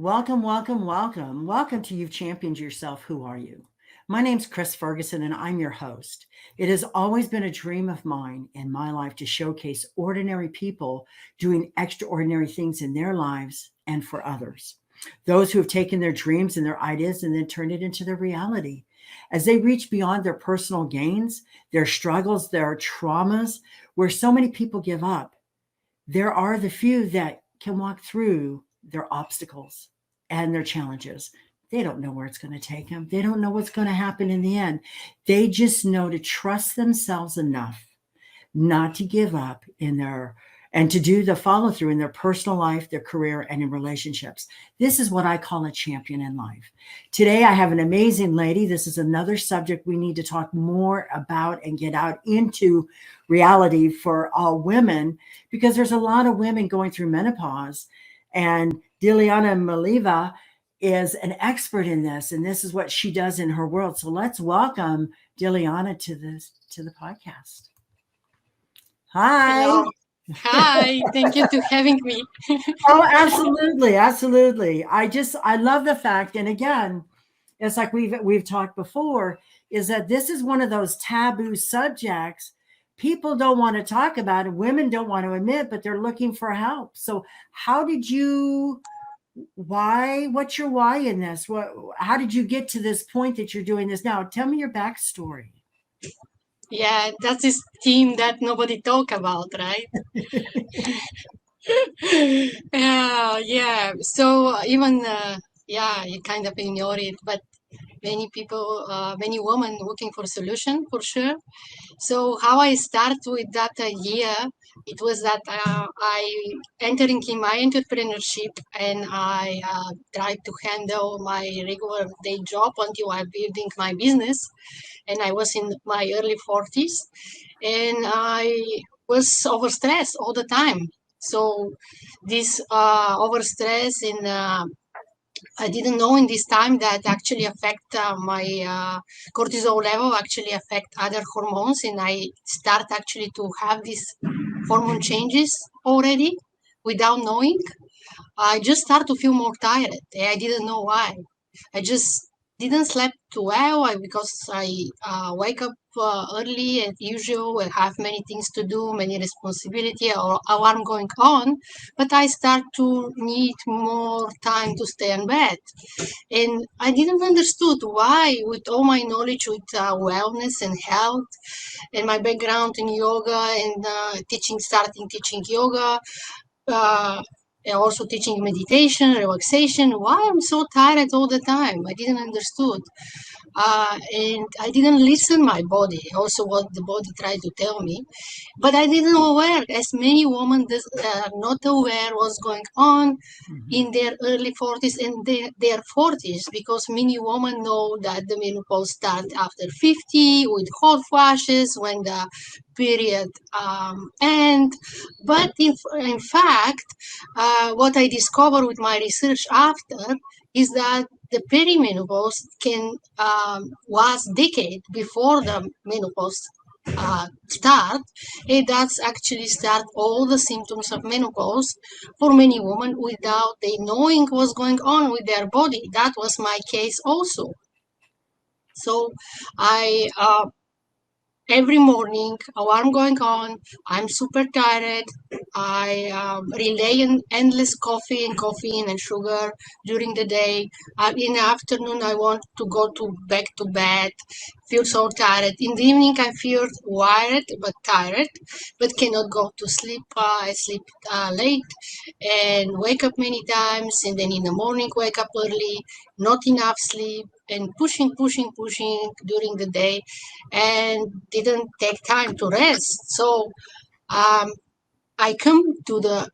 Welcome, welcome, welcome. Welcome to You've Championed Yourself. Who are you? My name's Chris Ferguson, and I'm your host. It has always been a dream of mine in my life to showcase ordinary people doing extraordinary things in their lives and for others. Those who have taken their dreams and their ideas and then turned it into their reality. As they reach beyond their personal gains, their struggles, their traumas, where so many people give up, there are the few that can walk through their obstacles and their challenges. They don't know where it's going to take them. They don't know what's going to happen in the end. They just know to trust themselves enough not to give up in their and to do the follow through in their personal life, their career, and in relationships. This is what I call a champion in life. Today, I have an amazing lady. This is another subject we need to talk more about and get out into reality for all women, because there's a lot of women going through menopause. And Dilyana Mileva is an expert in this, and this is what she does in her world. So let's welcome Dilyana to the podcast. Hi. Hello. Hi. Thank you to having me. Oh, absolutely, absolutely. I love the fact, and again, it's like we've talked before, is that this is one of those taboo subjects people don't want to talk about and women don't want to admit, but they're looking for help. So how did you what's your why in this? How did you get to this point that you're doing this now? Tell me your backstory. Yeah, that's this theme that nobody talk about, right? Yeah. So even yeah, you kind of ignore it, but many people, many women looking for solution for sure. So how I start with that idea, it was that I entering in my entrepreneurship and I tried to handle my regular day job until I building my business, and I was in my early 40s, and I was overstressed all the time. So this overstress and I didn't know in this time that actually affect my cortisol level, actually affect other hormones, and I start actually to have these hormone changes already without knowing. I just start to feel more tired. I didn't know why. I just didn't sleep too well because I wake up early as usual and have many things to do, many responsibility or alarm going on, but I start to need more time to stay in bed. And I didn't understood why, with all my knowledge with wellness and health and my background in yoga and starting teaching yoga, uh, and also teaching meditation, relaxation. Why I'm so tired all the time? I didn't understood, and I didn't listen my body. Also, what the body tried to tell me, but I didn't aware. As many women are not aware what's going on in their early 40s and their 40s, because many women know that the menopause starts after 50 with hot flashes when the period end. But in fact, what I discovered with my research after is that the perimenopause can last decade before the menopause start. It does actually start all the symptoms of menopause for many women without they knowing what's going on with their body. That was my case also. So I every morning alarm going on, I'm super tired. I rely on endless coffee and sugar during the day. In the afternoon I want to go to back to bed, feel so tired. In the evening I feel wired but tired, but cannot go to sleep. I sleep late and wake up many times, and then in the morning wake up early, not enough sleep, and pushing during the day, and didn't take time to rest. So um, I come to the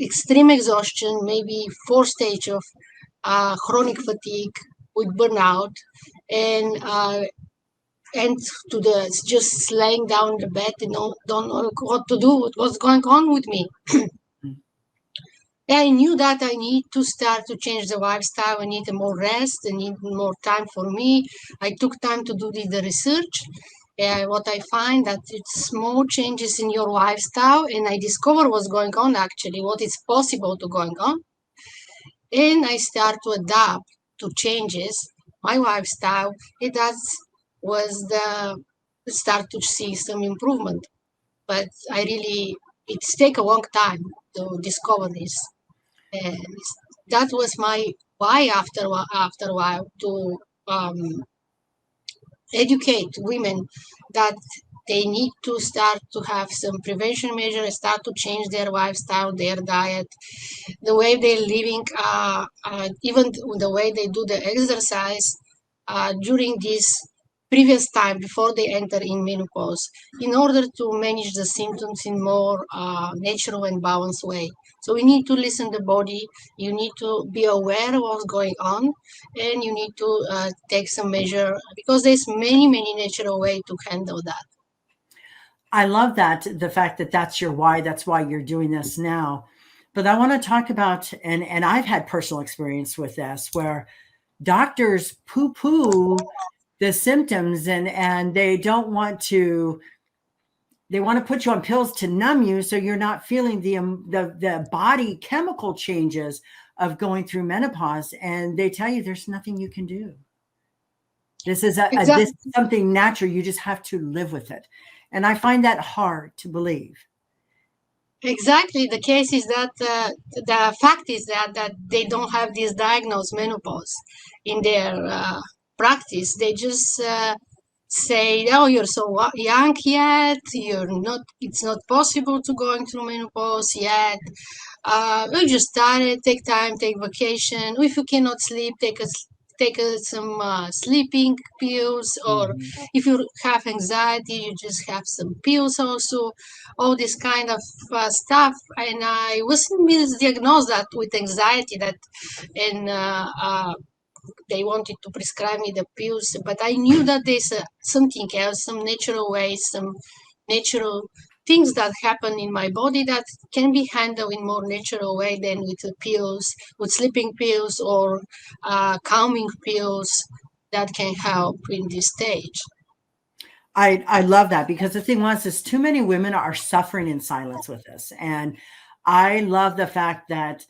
extreme exhaustion, maybe fourth stage of chronic fatigue with burnout, and to the just laying down in the bed and don't know what to do, what's going on with me. I knew that I need to start to change the lifestyle. I need more rest. I need more time for me. I took time to do the research. What I find that it's small changes in your lifestyle, and I discover what's going on actually, what is possible to going on. and I start to adapt to changes, my lifestyle, it that was the start to see some improvement. But it's take a long time to discover this. And that was my why after a while to um, educate women that they need to start to have some prevention measures, start to change their lifestyle, their diet, the way they're living, even the way they do the exercise during this previous time before they enter in menopause, in order to manage the symptoms in more natural and balanced way. So we need to listen to the body. You need to be aware of what's going on, and you need to take some measure because there's many natural way to handle that. I love that, the fact that that's your why, that's why you're doing this now. But I want to talk about, and I've had personal experience with this, where doctors poo-poo the symptoms, and they don't want to, they want to put you on pills to numb you so you're not feeling the body chemical changes of going through menopause, and they tell you there's nothing you can do. This is this is something natural. You just have to live with it. And I find that hard to believe. Exactly. The case is that the fact is that they don't have this diagnosed menopause in their practice. They just say, "Oh, you're so young yet. You're not. It's not possible to going through menopause yet. We just started. Take time. Take vacation. If you cannot sleep, take some sleeping pills, or if you have anxiety, you just have some pills also, all this kind of stuff." And I was misdiagnosed that with anxiety, that and they wanted to prescribe me the pills, but I knew that there's something else, some natural ways, some natural things that happen in my body that can be handled in more natural way than with the pills, with sleeping pills or calming pills that can help in this stage. I love that, because the thing was is too many women are suffering in silence with this. And I love the fact that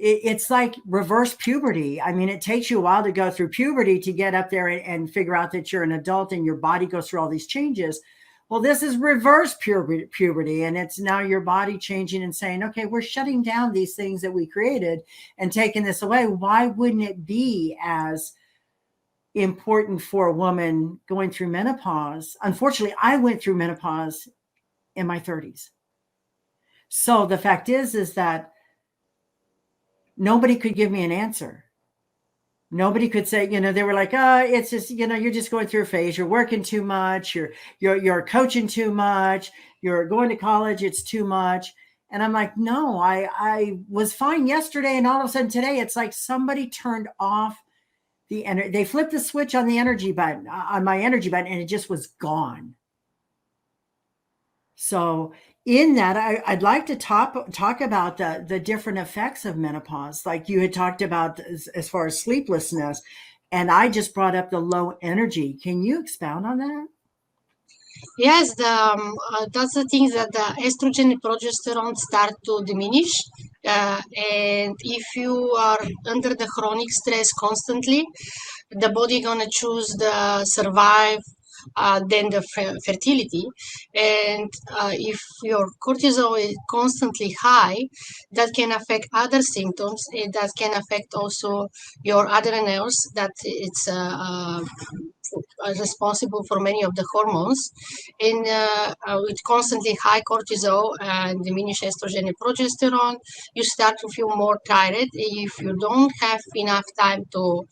it's like reverse puberty. I mean, it takes you a while to go through puberty to get up there and figure out that you're an adult and your body goes through all these changes. Well, this is reverse puberty, and it's now your body changing and saying, okay, we're shutting down these things that we created and taking this away. Why wouldn't it be as important for a woman going through menopause? Unfortunately, I went through menopause in my 30s. So the fact is that nobody could give me an answer. Nobody could say, they were like, it's just, you're just going through a phase. You're working too much. You're coaching too much. You're going to college. It's too much. And I'm like, no, I was fine yesterday. And all of a sudden today, it's like somebody turned off they flipped the switch on the energy button, on my energy button, and it just was gone. So in that, I'd like to talk about the different effects of menopause. Like you had talked about as far as sleeplessness, and I just brought up the low energy. Can you expound on that? Yes, that's the things that the estrogen and progesterone start to diminish. And if you are under the chronic stress constantly, the body gonna choose the survive than the fertility. And if your cortisol is constantly high, that can affect other symptoms. That can affect also your adrenals, that it's responsible for many of the hormones. And with constantly high cortisol and diminished estrogen and progesterone, you start to feel more tired. If you don't have enough time to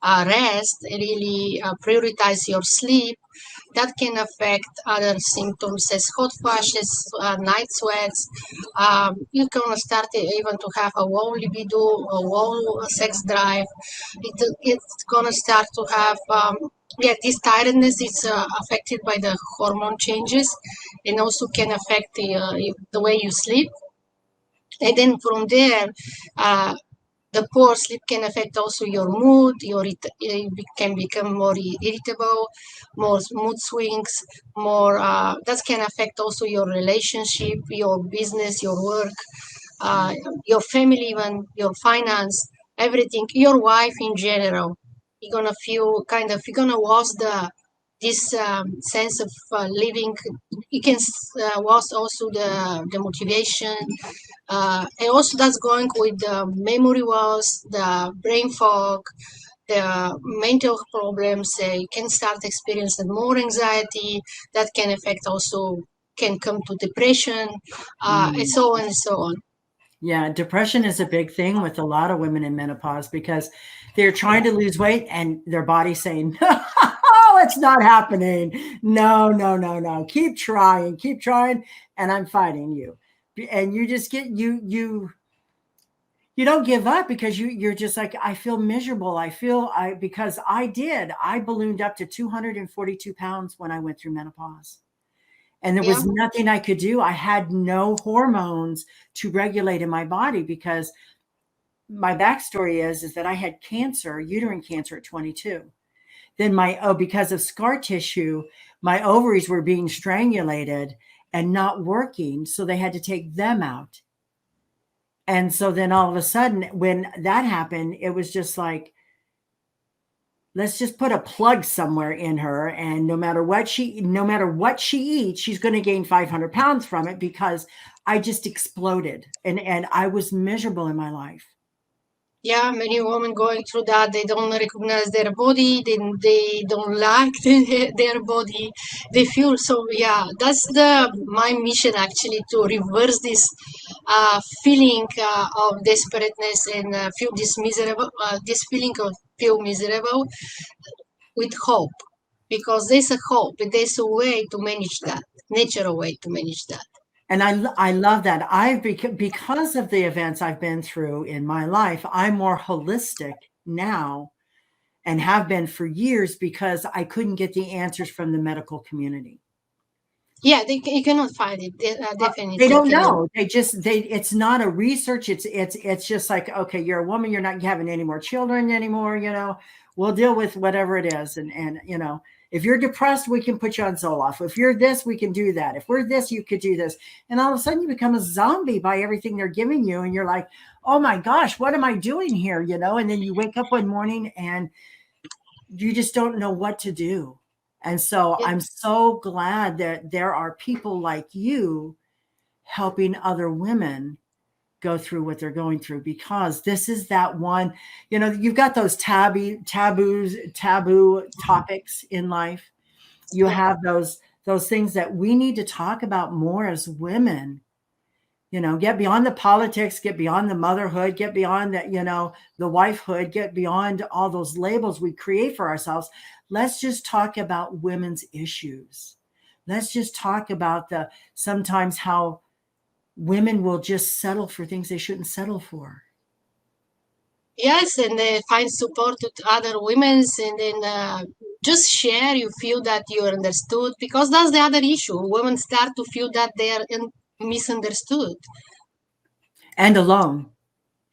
rest, really prioritize your sleep, that can affect other symptoms as hot flashes, night sweats. You're gonna start even to have a low libido, a low sex drive. It's gonna start to have this tiredness is affected by the hormone changes, and also can affect the way you sleep. And then from there, the poor sleep can affect also your mood. You can become more irritable, more mood swings, more. That can affect also your relationship, your business, your work, your family, even your finance. everything, your wife in general, you're gonna feel kind of, you're gonna lose this sense of living. You can lose also the motivation, and also that's going with the memory loss, the brain fog, the mental problems. You can start experiencing more anxiety that can affect also, can come to depression, and Mm. so on and so on. Yeah, depression is a big thing with a lot of women in menopause because they're trying to lose weight and their body's saying, "Oh, it's not happening. No, no, no, no. Keep trying, and I'm fighting you." And you just get you don't give up because you're just like, I feel miserable. I because I ballooned up to 242 pounds when I went through menopause. And there Yeah, was nothing I could do. I had no hormones to regulate in my body because my backstory is that I had cancer, uterine cancer at 22. Then because of scar tissue, my ovaries were being strangulated and not working, so they had to take them out. And so then all of a sudden when that happened, it was just like, let's just put a plug somewhere in her, and no matter what she eats, she's going to gain 500 pounds from it, because I just exploded, and I was miserable in my life. yeah, many women going through that. They don't recognize their body. They don't like their body. They feel so. Yeah, that's the my mission actually, to reverse this feeling of desperateness, and feel this miserable, this feeling of feel miserable, with hope, because there's a hope. There's a way to manage that, natural way to manage that. And I love that. Because of the events I've been through in my life, I'm more holistic now and have been for years, because I couldn't get the answers from the medical community. Yeah, you cannot find it. They Definitely don't cannot. know. It's not a research. It's just like, okay, you're a woman, you're not having any more children anymore, we'll deal with whatever it is. And if you're depressed, we can put you on Zoloft. If you're this, we can do that. If we're this, you could do this. And all of a sudden you become a zombie by everything they're giving you. And you're like, oh my gosh, what am I doing here? And then you wake up one morning and you just don't know what to do. And so Yeah. I'm so glad that there are people like you helping other women go through what they're going through, because this is that one, you've got those taboo topics in life. You Yeah. have those things that we need to talk about more as women. Get beyond the politics, get beyond the motherhood, get beyond that, the wifehood, get beyond all those labels we create for ourselves. Let's just talk about women's issues. Let's just talk about sometimes how women will just settle for things they shouldn't settle for. Yes, and find support with other women, and then just share. You feel that you're understood, because that's the other issue. Women start to feel that they are misunderstood. And alone.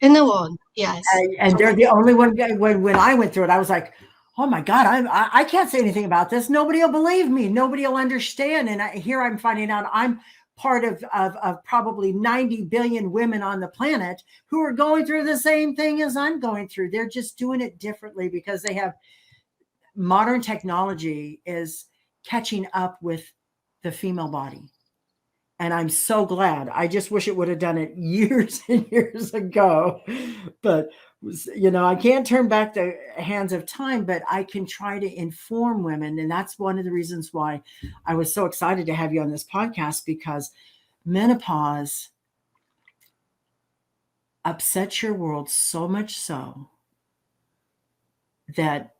And no one, yes. And they're the only one. When I went through it, I was like, oh my God, I can't say anything about this. Nobody will believe me. Nobody will understand. And here I'm finding out I'm part of probably 90 billion women on the planet who are going through the same thing as I'm going through. They're just doing it differently because they have modern technology is catching up with the female body. And I'm so glad. I just wish it would have done it years and years ago. But, I can't turn back the hands of time, but I can try to inform women. And that's one of the reasons why I was so excited to have you on this podcast, because menopause upsets your world so much so that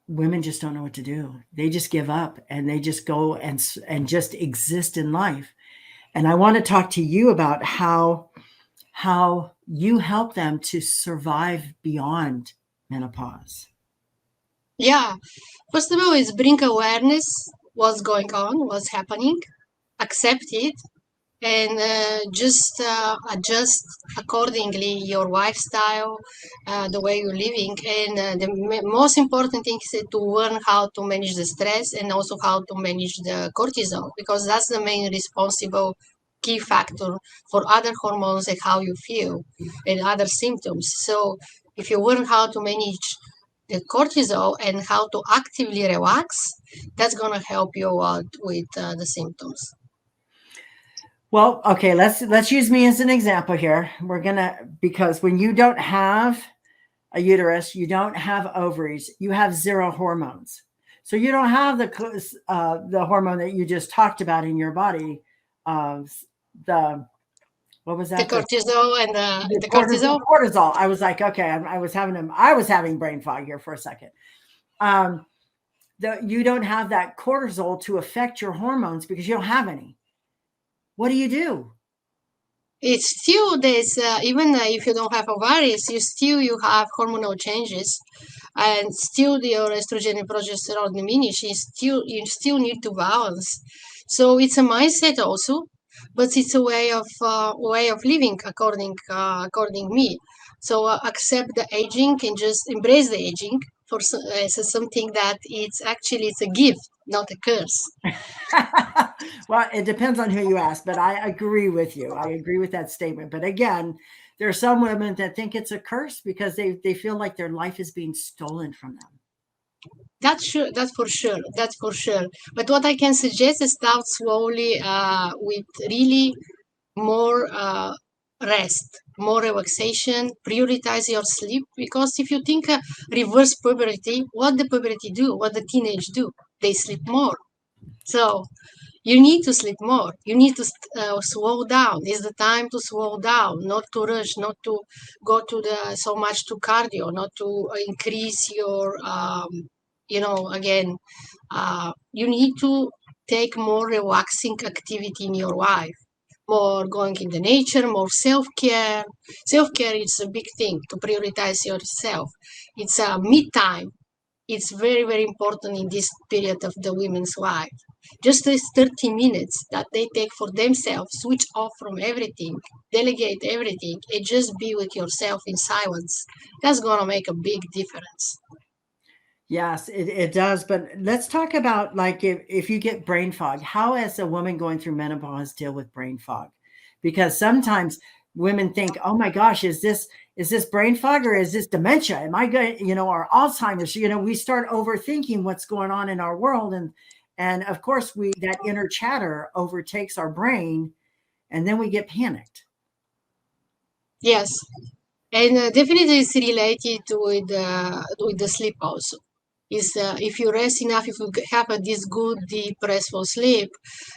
women just don't know what to do. They just give up and they just go and just exist in life. And I want to talk to you about how you help them to survive beyond menopause. Yeah. First of all, is bring awareness what's going on, what's happening, accept it, and just adjust accordingly your lifestyle, the way you're living. And the most important thing is to learn how to manage the stress, and also how to manage the cortisol, because that's the main responsible key factor for other hormones and how you feel and other symptoms. So If you learn how to manage the cortisol and how to actively relax, that's going to help you out with the symptoms. Well, okay, let's use me as an example here. Because when you don't have a uterus, you don't have ovaries, you have zero hormones. So you don't have the hormone that you just talked about in your body. The what was The that? cortisol and The the cortisol. cortisol. I was like, okay, I was having brain fog here for a second. You don't have that cortisol to affect your hormones because you don't have any. What do you do? It's still there's even if you don't have ovaries, you have hormonal changes, and still your estrogen and progesterone diminish. You still need to balance. So it's a mindset also, but it's a way of living according me. So accept the aging and just embrace the aging as something that it's a gift, not a curse. Well, it depends on who you ask, but I agree with you. I agree with that statement. But again, there are some women that think it's a curse because they feel like their life is being stolen from them. That's sure. That's for sure. That's for sure. But what I can suggest is start slowly with really more rest, more relaxation. Prioritize your sleep because if you think reverse puberty, what the puberty do, what the teenage do, they sleep more. So you need to sleep more. You need to slow down. It's the time to slow down, not to rush, not to go to the so much to cardio, not to increase your again, you need to take more relaxing activity in your life, more going in the nature, more self-care. Self-care is a big thing to prioritize yourself. It's a me time. It's very, very important in this period of the women's life. Just these 30 minutes that they take for themselves, switch off from everything, delegate everything, and just be with yourself in silence. That's going to make a big difference. Yes, it does. But let's talk about like if you get brain fog, how as a woman going through menopause deal with brain fog? Because sometimes women think, oh my gosh, is this brain fog or is this dementia? Am I going, or Alzheimer's? We start overthinking what's going on in our world. And of course that inner chatter overtakes our brain and then we get panicked. Yes, and definitely it's related with the sleep also. Is if you rest enough, if you have this good deep restful sleep,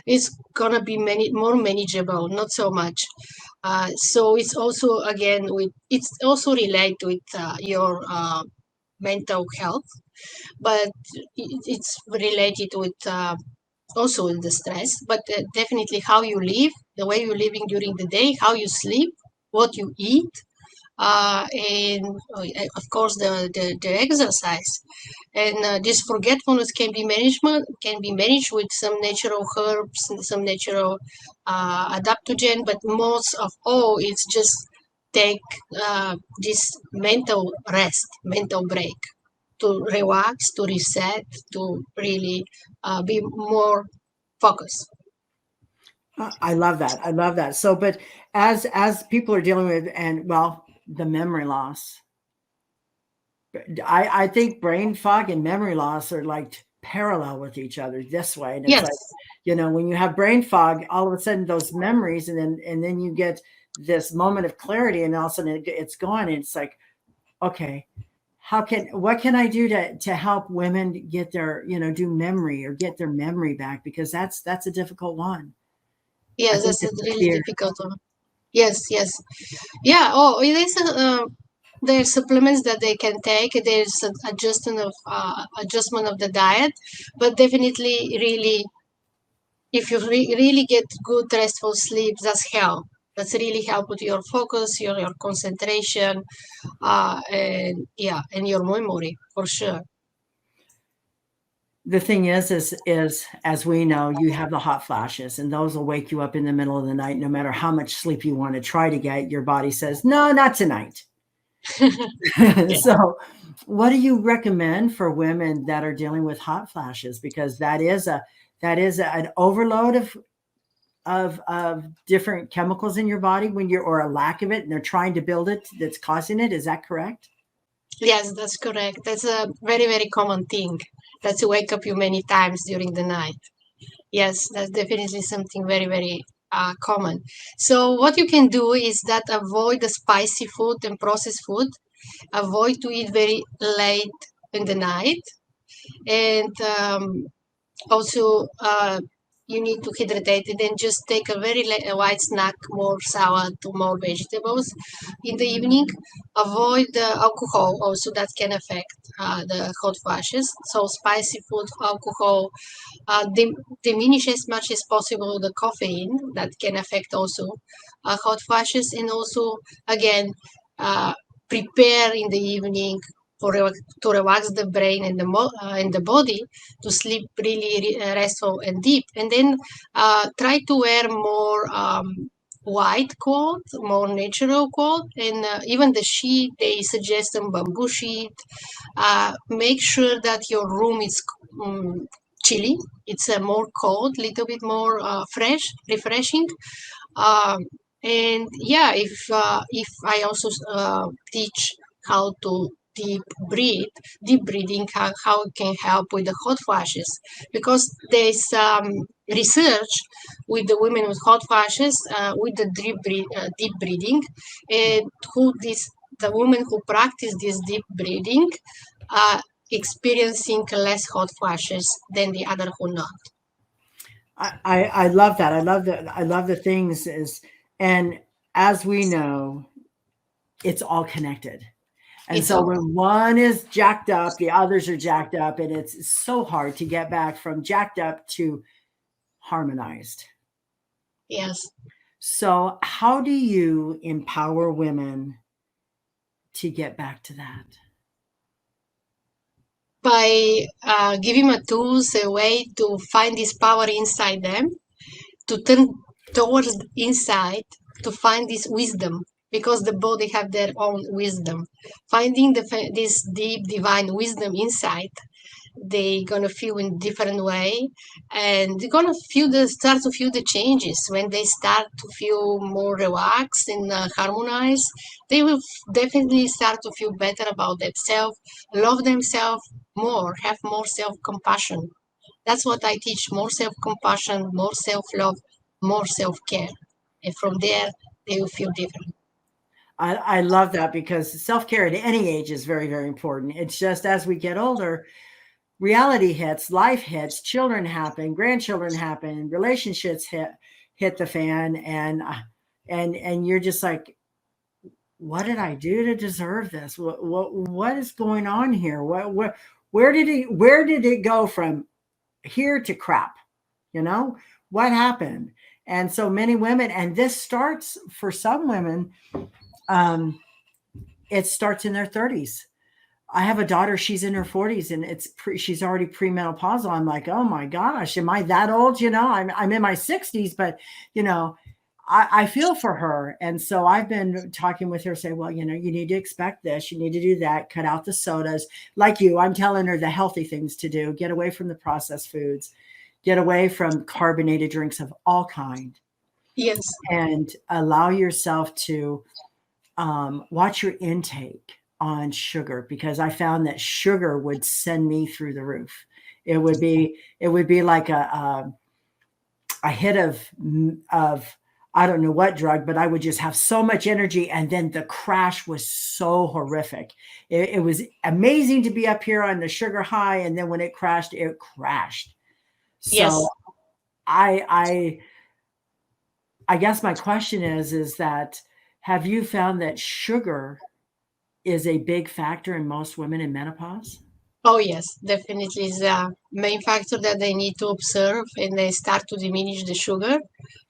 it's gonna be more manageable, not so much. So it's also again it's also related with your mental health, but it's related with also with the stress, but definitely how you live, the way you're living during the day, how you sleep, what you eat, and of course the exercise. And this forgetfulness can be managed with some natural herbs and some natural adaptogen, but most of all it's just take this mental rest, mental break, to relax, to reset, to really be more focused. I love that. I love that. So, but as people are dealing with, and well, the memory loss, I think brain fog and memory loss are like parallel with each other this way. And it's Yes, like, when you have brain fog, all of a sudden those memories, and then you get this moment of clarity, and all of a sudden it's gone. And it's like, okay, what can I do to help women get their, do memory or get their memory back? Because that's a difficult one. I yes, think that's a it's the really fear. difficult one. Yes, yes. Yeah. Oh, there's supplements that they can take. There's an adjustment of the diet, but definitely, really, if you really get good restful sleep, that's help. That's really help with your focus, your concentration, and yeah, and your memory for sure. The thing is as we know, you have the hot flashes, and those will wake you up in the middle of the night. No matter how much sleep you want to try to get, your body says, no, not tonight. Yeah. So what do you recommend for women that are dealing with hot flashes? Because that is an overload of different chemicals in your body or a lack of it, and they're trying to build it, that's causing it. Is that correct? Yes, that's correct. That's a very, very common thing. That's wake up you many times during the night. Yes, that's definitely something very, very common. So what you can do is that avoid the spicy food and processed food. Avoid to eat very late in the night, and also you need to hydrate it and just take a very a white snack, more salad, more vegetables in the evening. Avoid the alcohol also, that can affect the hot flashes. So spicy food, alcohol, diminish as much as possible the caffeine, that can affect also hot flashes. And also, again, uh, prepare in the evening for to relax the brain and and the body to sleep really restful and deep. And then try to wear more white cloth, more natural cloth, and even the sheet, they suggest some bamboo sheet. Make sure that your room is um, chilly. It's more cold, little bit more fresh, refreshing. Um, and yeah, if I also teach how to deep breathing, how it can help with the hot flashes, because there's research with the women with hot flashes with the deep breathing, and who this the women who practice this deep breathing are experiencing less hot flashes than the other who not. I love that. I love the things is, and as we know, it's all connected. And It's so all when one is jacked up, the others are jacked up, and it's so hard to get back from jacked up to harmonized. yes. So how do you empower women to get back to that? By giving them tools, a way to find this power inside them, to turn towards inside, to find this wisdom, because the body have their own wisdom. Finding this deep divine wisdom inside, they gonna feel in different way, and they're gonna start to feel the changes when they start to feel more relaxed and harmonized. They will definitely start to feel better about themselves, love themselves more, have more self-compassion. That's what I teach: more self-compassion, more self-love, more self-care, and from there they will feel different. I love that because self care at any age is very, very important. It's just as we get older, reality hits, life hits, children happen, grandchildren happen, relationships hit the fan, and you're just like, what did I do to deserve this? What is going on here? Where did it go from here to crap? You know what happened? And so many women, and this starts for some women. Um, it starts in their 30s. I have a daughter, she's in her 40s and she's already premenopausal. I'm like, oh my gosh, am I that old? I'm in my 60s, but you know, I feel for her. And so I've been talking with her, say, well, you need to expect this, you need to do that, cut out the sodas. Like you, I'm telling her the healthy things to do, get away from the processed foods, get away from carbonated drinks of all kind, Yes, and allow yourself to watch your intake on sugar, because I found that sugar would send me through the roof. It would be like a hit of I don't know what drug, but I would just have so much energy, and then the crash was so horrific. It was amazing to be up here on the sugar high, and then when it crashed, it crashed. So yes. I I guess my question is that, have you found that sugar is a big factor in most women in menopause? Oh, yes, definitely is a main factor that they need to observe, and they start to diminish the sugar,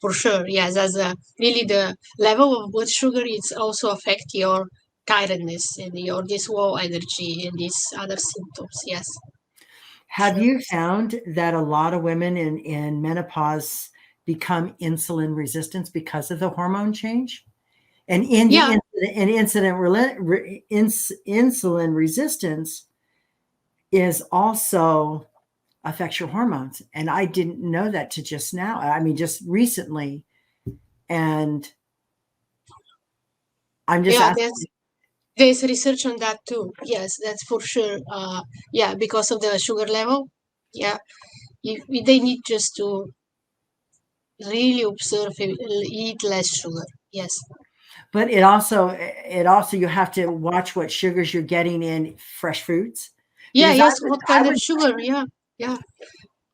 for sure. Yes, as really the level of blood sugar, it's also affect your tiredness and your this low energy and these other symptoms. Yes, Have sure. you found that a lot of women in menopause become insulin resistant because of the hormone change? And in the Yeah, insulin resistance is also affects your hormones. And I didn't know that to just now. I mean, just recently. And I'm just yeah. That's asking. There's research on that too. Yes, that's for sure. Yeah, because of the sugar level. Yeah, they need just to really observe it, eat less sugar. Yes. But it also you have to watch what sugars you're getting in fresh foods Yeah. because Yes. What I kind of was sugar? Yeah. Yeah.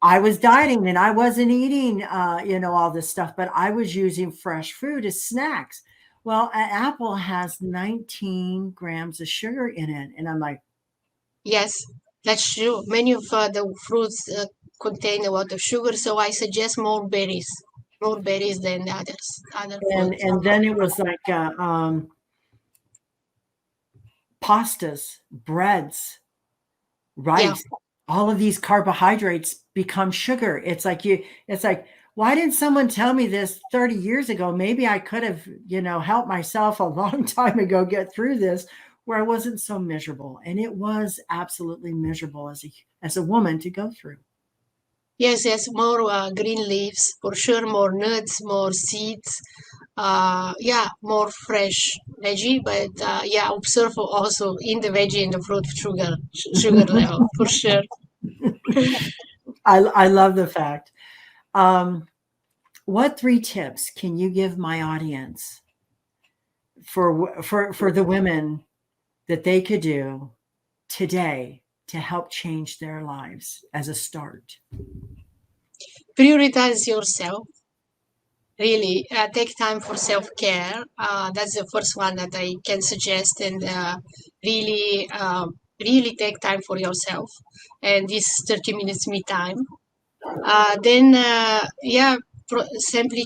I was dieting and I wasn't eating all this stuff, but I was using fresh food as snacks. Well, an apple has 19 grams of sugar in it, and I'm like, Yes, that's true. Many of the fruits contain a lot of sugar, so I suggest more berries than the other fruits. and then it was like pastas, breads, Yeah. rice, all of these carbohydrates become sugar. It's like, why didn't someone tell me this 30 years ago? Maybe I could have, helped myself a long time ago get through this where I wasn't so miserable. And it was absolutely miserable as a woman to go through. Yes, yes, more green leaves for sure, more nuts, more seeds. Yeah, more fresh veggie, but yeah, observe also in the veggie and the fruit sugar level for sure. I love the fact. Um, what 3 tips can you give my audience for the women that they could do today to help change their lives as a start? Prioritize yourself. Really, take time for self-care. That's the first one that I can suggest, and really take time for yourself. And this 30 minutes me time. Then, yeah, simply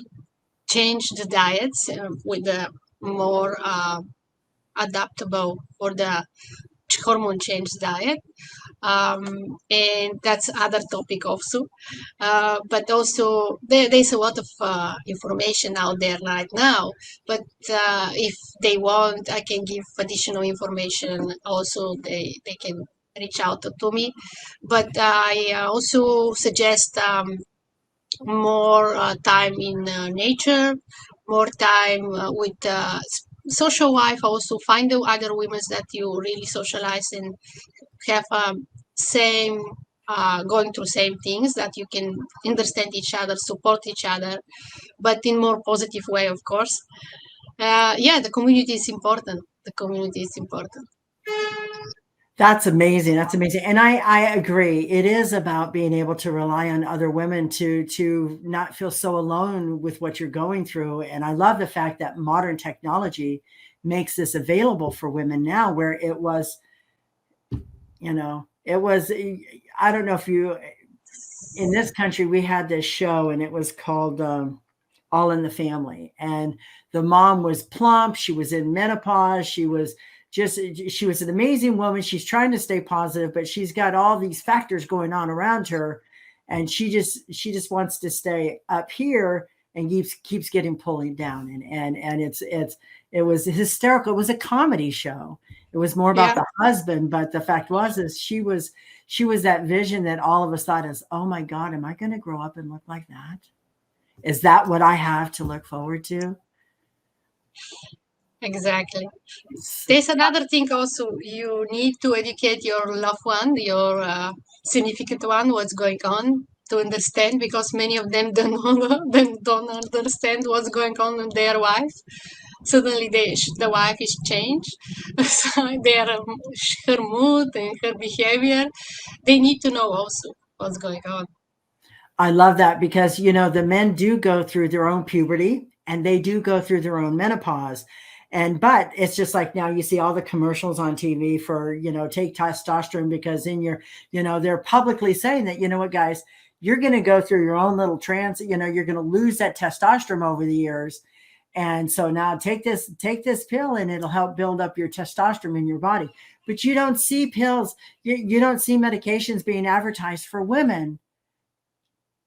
change the diets with the more adaptable for the hormone change diet. And that's other topic also. But also there's a lot of information out there right now. But if they want, I can give additional information. Also, they can reach out to me. But I also suggest more time in nature, more time with social life. Also, find the other women that you really socialize and have same going through same things that you can understand each other, support each other, but in more positive way, of course. Yeah, the community is important. The community is important. That's amazing. That's amazing. And I agree. It is about being able to rely on other women to not feel so alone with what you're going through. And I love the fact that modern technology makes this available for women now, where it was, I don't know if you, in this country, we had this show and it was called All in the Family. And the mom was plump. She was in menopause. She was an amazing woman. She's trying to stay positive, but she's got all these factors going on around her. And she just wants to stay up here and keeps getting pulling down. And it was hysterical. It was a comedy show. It was more about Yeah, the husband, but the fact is she was that vision that all of us thought is, oh my God, am I going to grow up and look like that? Is that what I have to look forward to? exactly. There's another thing also. You need to educate your loved one, your significant one, what's going on to understand, because many of them don't know, them don't understand what's going on in their wife. Suddenly, the wife is changed. So her mood and her behavior. They need to know also what's going on. I love that because, the men do go through their own puberty and they do go through their own menopause. But it's just like now you see all the commercials on TV for, take testosterone because they're publicly saying that, you know what, guys, you're going to go through your own little you're going to lose that testosterone over the years. And so now take this pill and it'll help build up your testosterone in your body. But you don't see pills, you don't see medications being advertised for women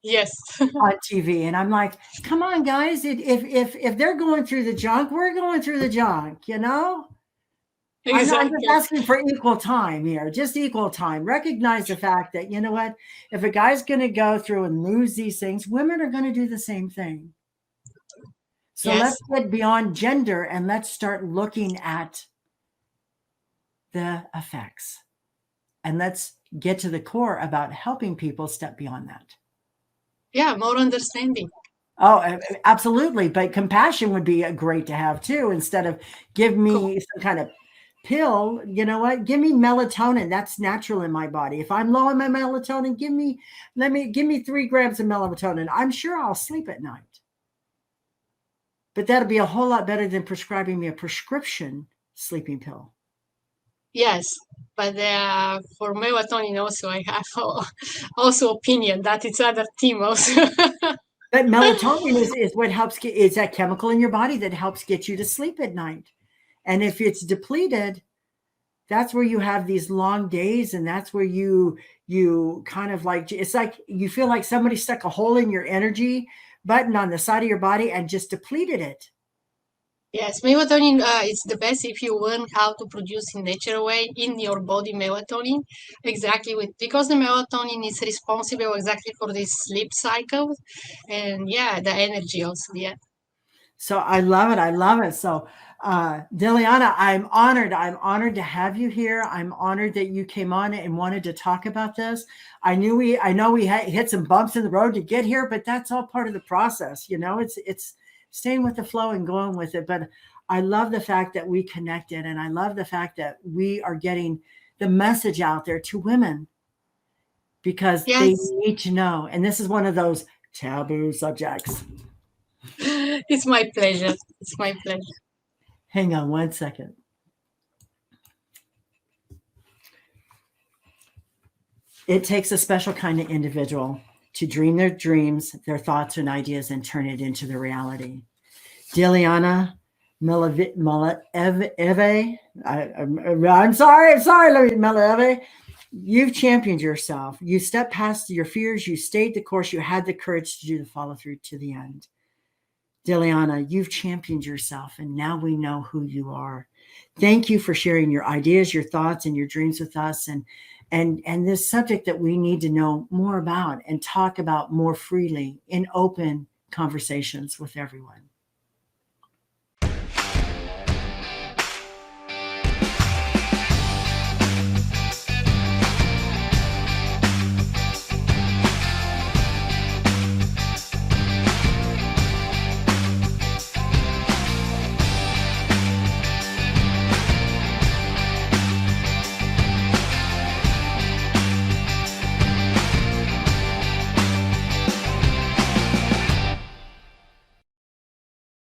Yes, on TV. And I'm like, come on, guys. If they're going through the junk, we're going through the junk. I'm just exactly. asking for equal time here, just equal time. Recognize the fact that, you know what, if a guy's going to go through and lose these things, women are going to do the same thing. So Yes, let's get beyond gender and let's start looking at the effects. And let's get to the core about helping people step beyond that. Yeah, more understanding. Oh, absolutely. But compassion would be great to have too. Instead of give me some kind of pill, you know what? Give me melatonin. That's natural in my body. If I'm low on my melatonin, give me 3 grams of melatonin. I'm sure I'll sleep at night. But that'll be a whole lot better than prescribing me a prescription sleeping pill. Yes, but for melatonin also, I have also opinion that it's other team also. But melatonin is what helps get, it's that chemical in your body that helps get you to sleep at night. And if it's depleted, that's where you have these long days, and that's where you kind of like, it's like you feel like somebody stuck a hole in your energy button on the side of your body and just depleted it. Yes, melatonin is the best if you learn how to produce in natural way in your body melatonin. Exactly because the melatonin is responsible exactly for this sleep cycle, and yeah, the energy also. Yeah. So I love it. I love it. So Dilyana, I'm honored. I'm honored to have you here. I'm honored that you came on and wanted to talk about this. I know we hit some bumps in the road to get here, but that's all part of the process. You know, it's staying with the flow and going with it. But I love the fact that we connected, and I love the fact that we are getting the message out there to women because they Yes, need to know. And this is one of those taboo subjects. it's my pleasure. It's my pleasure. Hang on one second. It takes a special kind of individual to dream their dreams, their thoughts and ideas, and turn it into the reality. Dilyana Mileva, I'm sorry, Mileva. You've championed yourself. You stepped past your fears. You stayed the course. You had the courage to do the follow through to the end. Dilyana, you've championed yourself, and now we know who you are. Thank you for sharing your ideas, your thoughts, and your dreams with us, and this subject that we need to know more about and talk about more freely in open conversations with everyone.